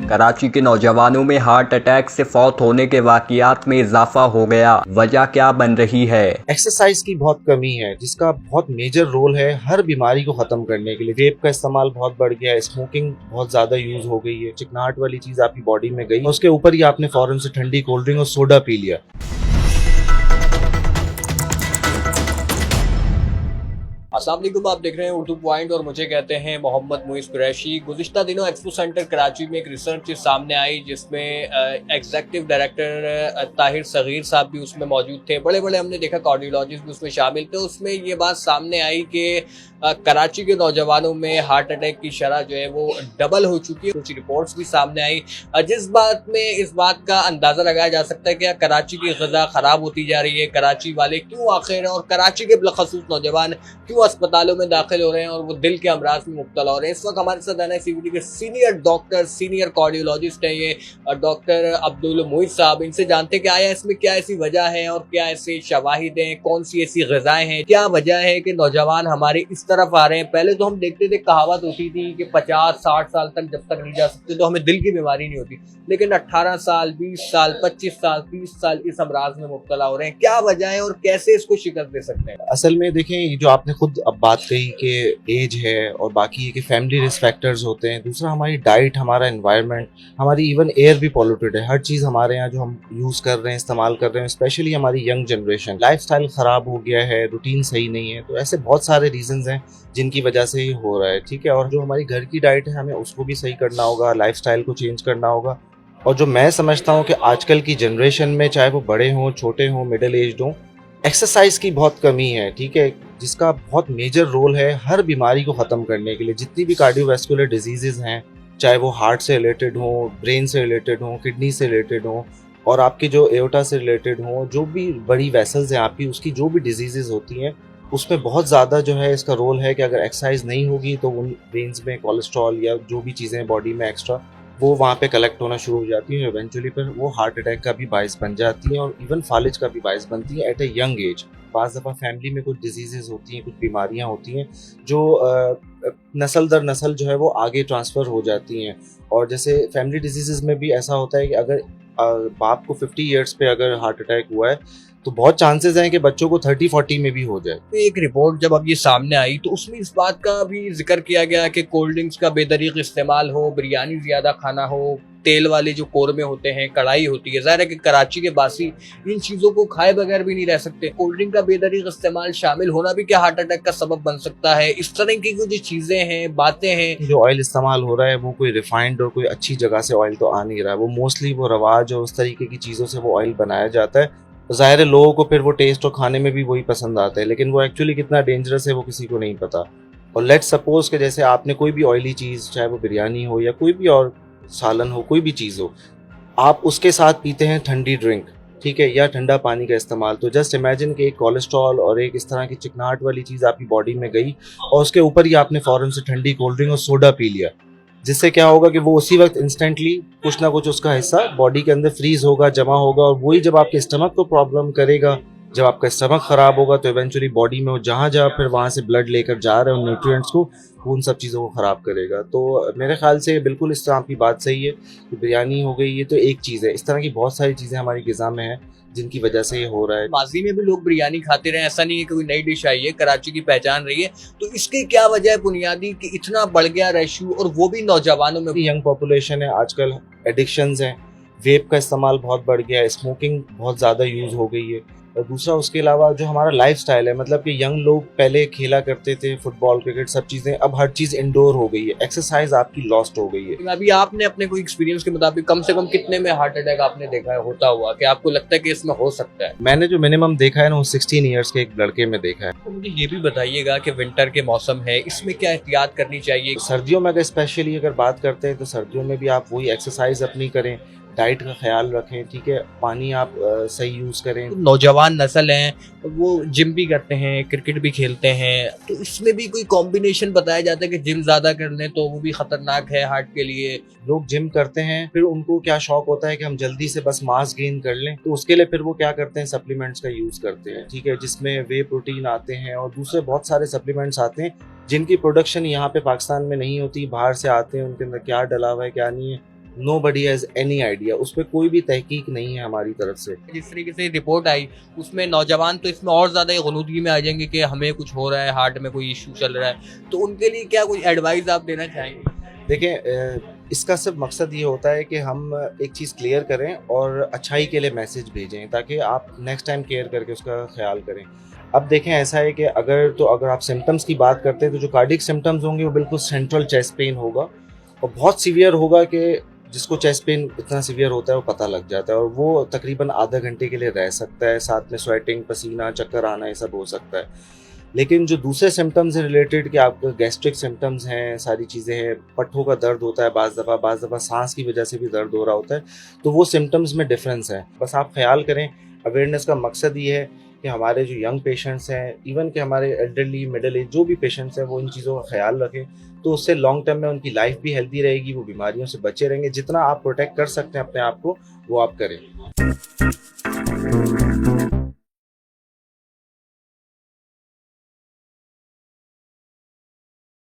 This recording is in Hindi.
कराची के नौजवानों में हार्ट अटैक से फौत होने के वाकयात में इजाफा हो गया। वजह क्या बन रही है? एक्सरसाइज की बहुत कमी है, जिसका बहुत मेजर रोल है हर बीमारी को खत्म करने के लिए। वेप का इस्तेमाल बहुत बढ़ गया है, स्मोकिंग बहुत ज्यादा यूज हो गई है, चिकनाहट वाली चीज आपकी बॉडी में गई, उसके ऊपर ही आपने फौरन से ठंडी कोल्ड ड्रिंक और सोडा पी लिया। अस्सलाम वालेकुम, आप देख रहे हैं उर्दू पॉइंट और मुझे कहते हैं मोहम्मद मुइज़ कुरैशी। गुज़िश्ता दिनों एक्सपो सेंटर कराची में एक रिसर्च सामने आई जिसमें एग्जीक्यूटिव डायरेक्टर ताहिर सगीर साहब भी उसमें मौजूद थे। बड़े बड़े हमने देखा कार्डियोलॉजिस्ट भी उसमें शामिल थे। उसमें ये बात सामने आई कि कराची के नौजवानों में हार्ट अटैक की शरह जो है वो डबल हो चुकी है। कुछ रिपोर्ट्स भी सामने आई जिस बात में इस बात का अंदाज़ा लगाया जा सकता है कि कराची की ग़िज़ा ख़राब होती जा रही है, कराची वाले क्यों आखिर और कराची के बिलखसूस नौजवान क्यों अस्पतालों में दाखिल हो रहे हैं और वो दिल के अमराज में मुब्तला हो रहे हैं। इस वक्त हमारे साथ NICVT के सीनियर डॉक्टर, सीनियर कार्डियोलॉजिस्ट हैं ये डॉक्टर अब्दुल मुइज़ साहब। इनसे जानते कि आया इसमें क्या ऐसी वजह है और क्या ऐसे शवाहिद हैं, कौन सी ऐसी ग़िज़ाएं हैं, क्या वजह है कि नौजवान हमारे इस तरफ आ रहे हैं। पहले तो हम देखते थे, कहावत होती थी कि 50-60 साल तक जब तक नहीं जा सकते तो हमें दिल की बीमारी नहीं होती, लेकिन 18 साल, 20 साल, 25 साल, 30 साल इस अमराज में मुब्तला हो रहे हैं। क्या वजह है और कैसे इसको शिकस्त दे सकते हैं? असल में देखें, जो आपने खुद अब बात कही कि एज है और बाकी ये कि फैमिली रिस्क फैक्टर्स होते हैं। दूसरा हमारी डाइट, हमारा एनवायरनमेंट, हमारी इवन एयर भी पॉल्यूटेड है। हर चीज़ हमारे यहाँ जो हम यूज़ कर रहे हैं, इस्तेमाल कर रहे हैं, स्पेशली हमारी यंग जनरेशन, लाइफस्टाइल ख़राब हो गया है, रूटीन सही नहीं है। तो ऐसे बहुत सारे रीजंस हैं जिनकी वजह से ये हो रहा है। ठीक है, और जो हमारी घर की डाइट है हमें उसको भी सही करना होगा, लाइफस्टाइल को चेंज करना होगा। और जो मैं समझता हूँ कि आजकल की जनरेशन में, चाहे वो बड़े हों, छोटे हों, मिडिल एज्ड हों, एक्सरसाइज की बहुत कमी है। ठीक है, जिसका बहुत मेजर रोल है हर बीमारी को ख़त्म करने के लिए। जितनी भी कार्डियोवैस्कुलर डिजीज़ेज हैं, चाहे वो हार्ट से रिलेटेड हों, ब्रेन से रिलेटेड हों, किडनी से रिलेटेड हों, और आपकी जो एओर्टा से रिलेटेड हों, जो भी बड़ी वेसल्स हैं आपकी, उसकी जो भी डिजीज़ेज होती हैं, उसमें बहुत ज़्यादा जो है इसका रोल है कि अगर एक्सरसाइज नहीं होगी तो उन वेन्स में कोलेस्ट्रॉल या जो भी चीज़ें बॉडी में एक्स्ट्रा, वो वहाँ पे कलेक्ट होना शुरू हो जाती है। इवेंचुअली पर वो हार्ट अटैक का भी बाइस बन जाती हैं और इवन फालिज का भी बाइस बनती है एट ए यंग एज। बाज़ दफ़ा फैमिली में कुछ डिजीज़ेज होती हैं, कुछ बीमारियाँ होती हैं जो नस्ल दर नस्ल जो है वो आगे ट्रांसफ़र हो जाती हैं। और जैसे फैमिली डिजीज़ेज़ में भी ऐसा होता है कि अगर बाप को 50 ईयर्स पे अगर हार्ट अटैक हुआ है तो बहुत चांसेस हैं कि बच्चों को 30-40 में भी हो जाए। एक रिपोर्ट जब अब ये सामने आई तो उसमें इस बात का भी जिक्र किया गया कि कोल्ड ड्रिंक्स का बेदरीक इस्तेमाल हो, बिरयानी ज़्यादा खाना हो, तेल वाले जो कोरमे होते हैं, कढ़ाई होती है। ज़ाहिर है कि कराची के बासी इन चीज़ों को खाए बगैर भी नहीं रह सकते। कोल्ड ड्रिंक का बेदरीक इस्तेमाल शामिल होना भी क्या हार्ट अटैक का सबब बन सकता है? इस तरह की जो चीज़ें हैं, बातें हैं। जो ऑयल इस्तेमाल हो रहा है वो कोई रिफाइंड और कोई अच्छी जगह से ऑयल तो आ नहीं रहा है। वो मोस्टली वो रवाज और उस तरीके की चीज़ों से वो ऑयल बनाया जाता है। ज़ाहिर है लोगों को फिर वो टेस्ट और खाने में भी वही पसंद आता है, लेकिन वो एक्चुअली कितना डेंजरस है वो किसी को नहीं पता। और लेट्स सपोज कि जैसे आपने कोई भी ऑयली चीज़, चाहे वो बिरयानी हो या कोई भी और सालन हो, कोई भी चीज़ हो, आप उसके साथ पीते हैं ठंडी ड्रिंक, ठीक है, या ठंडा पानी का इस्तेमाल, तो जस्ट इमेजिन कि एक कोलेस्ट्रॉल और एक इस तरह की चिकनाहट वाली चीज़ आपकी बॉडी में गई और उसके ऊपर ही आपने फ़ौरन से ठंडी कोल्ड ड्रिंक और सोडा पी लिया, जिससे क्या होगा कि वो उसी वक्त इंस्टेंटली कुछ ना कुछ उसका हिस्सा बॉडी के अंदर फ्रीज होगा, जमा होगा, और वही जब आपके स्टमक को प्रॉब्लम करेगा, जब आपका स्टमक ख़राब होगा तो इवेंचुअली बॉडी में वो जहाँ फिर वहाँ से ब्लड लेकर जा रहे हैं उन न्यूट्रिएंट्स को, वो उन सब चीज़ों को ख़राब करेगा। तो मेरे ख्याल से बिल्कुल इस तरह आपकी बात सही है कि बिरयानी हो गई, ये तो एक चीज़ है। इस तरह की बहुत सारी चीज़ें हमारी ग़िज़ा में हैं जिनकी वजह से ये हो रहा है। माजी में भी लोग बिरयानी खाते रहे, ऐसा नहीं है कि कोई नई डिश आई है, कराची की पहचान रही है। तो इसकी क्या वजह है बुनियादी कि इतना बढ़ गया रेशियो, और वो भी नौजवानों में? यंग पॉपुलेशन है, आजकल एडिक्शंस हैं, वेप का इस्तेमाल बहुत बढ़ गया है, स्मोकिंग बहुत ज़्यादा यूज़ हो गई है। और दूसरा उसके अलावा जो हमारा लाइफस्टाइल है, मतलब कि यंग लोग पहले खेला करते थे फुटबॉल, क्रिकेट, सब चीज़ें, अब हर चीज़ इंडोर हो गई है, एक्सरसाइज आपकी लॉस्ट हो गई है। अभी आपने अपने कोई एक्सपीरियंस के मुताबिक कम से कम कितने में हार्ट अटैक आपने देखा है होता हुआ कि आपको लगता है कि इसमें हो सकता है? मैंने जो मिनिमम देखा है ना वो 16 ईयर्स के एक लड़के में देखा है। तो मुझे ये भी बताइएगा कि विंटर के मौसम है, इसमें क्या एहतियात करनी चाहिए? सर्दियों में अगर स्पेशली अगर बात करते हैं तो सर्दियों में भी आप वही एक्सरसाइज अपनी करें, डाइट का ख्याल रखें, ठीक है, पानी आप सही यूज़ करें। नौजवान नस्ल हैं, वो जिम भी करते हैं, क्रिकेट भी खेलते हैं, तो इसमें भी कोई कॉम्बिनेशन बताया जाता है कि जिम ज़्यादा कर लें तो वो भी ख़तरनाक है हार्ट के लिए? लोग जिम करते हैं, फिर उनको क्या शौक होता है कि हम जल्दी से बस मास गेन कर लें, तो उसके लिए फिर वो क्या करते हैं, सप्लीमेंट्स का यूज़ करते हैं, ठीक है, जिसमें वे प्रोटीन आते हैं और दूसरे बहुत सारे सप्लीमेंट्स आते हैं जिनकी प्रोडक्शन यहाँ पे पाकिस्तान में नहीं होती, बाहर से आते हैं, उनके अंदर क्या डला हुआ है क्या नहीं है नोबडी हैज़ एनी आइडिया, उस पर कोई भी तहकीक नहीं है हमारी तरफ से। जिस तरीके से रिपोर्ट आई उसमें नौजवान तो इसमें और ज़्यादा ग़ुनूदगी में आ जाएंगे कि हमें कुछ हो रहा है, हार्ट में कोई इशू चल रहा है, तो उनके लिए क्या कोई एडवाइस आप देना चाहेंगे? देखें, इसका सिर्फ मकसद ये होता है कि हम एक चीज़ क्लियर करें और अच्छाई के लिए मैसेज भेजें ताकि आप नेक्स्ट टाइम केयर करके उसका ख्याल करें। अब देखें, ऐसा है कि अगर आप सिम्टम्स की बात करते हैं तो जो कार्डिक सिम्टम्स होंगे वो बिल्कुल सेंट्रल चेस्ट पेन होगा और बहुत सीवियर होगा कि जिसको चेस्ट पेन इतना सीवियर होता है वो पता लग जाता है और वो तकरीबन आधा घंटे के लिए रह सकता है, साथ में स्वेटिंग, पसीना, चक्कर आना, ये सब हो सकता है। लेकिन जो दूसरे सिम्टम्स हैं रिलेटेड कि आपको गैस्ट्रिक सिम्टम्स हैं, सारी चीज़ें हैं, पट्ठों का दर्द होता है बाज़ दफ़ा सांस की वजह से भी दर्द हो रहा होता है, तो वो सिम्टम्स में डिफरेंस है। बस आप ख्याल करें, अवेयरनेस का मकसद ये है कि हमारे जो यंग पेशेंट्स हैं, इवन कि हमारे एल्डरली, मिडिल एज जो भी पेशेंट्स हैं, वो इन चीज़ों का ख्याल रखें, तो उससे लॉन्ग टर्म में उनकी लाइफ भी हेल्दी रहेगी, वो बीमारियों से बचे रहेंगे। जितना आप प्रोटेक्ट कर सकते हैं अपने आप को, वो आप करें।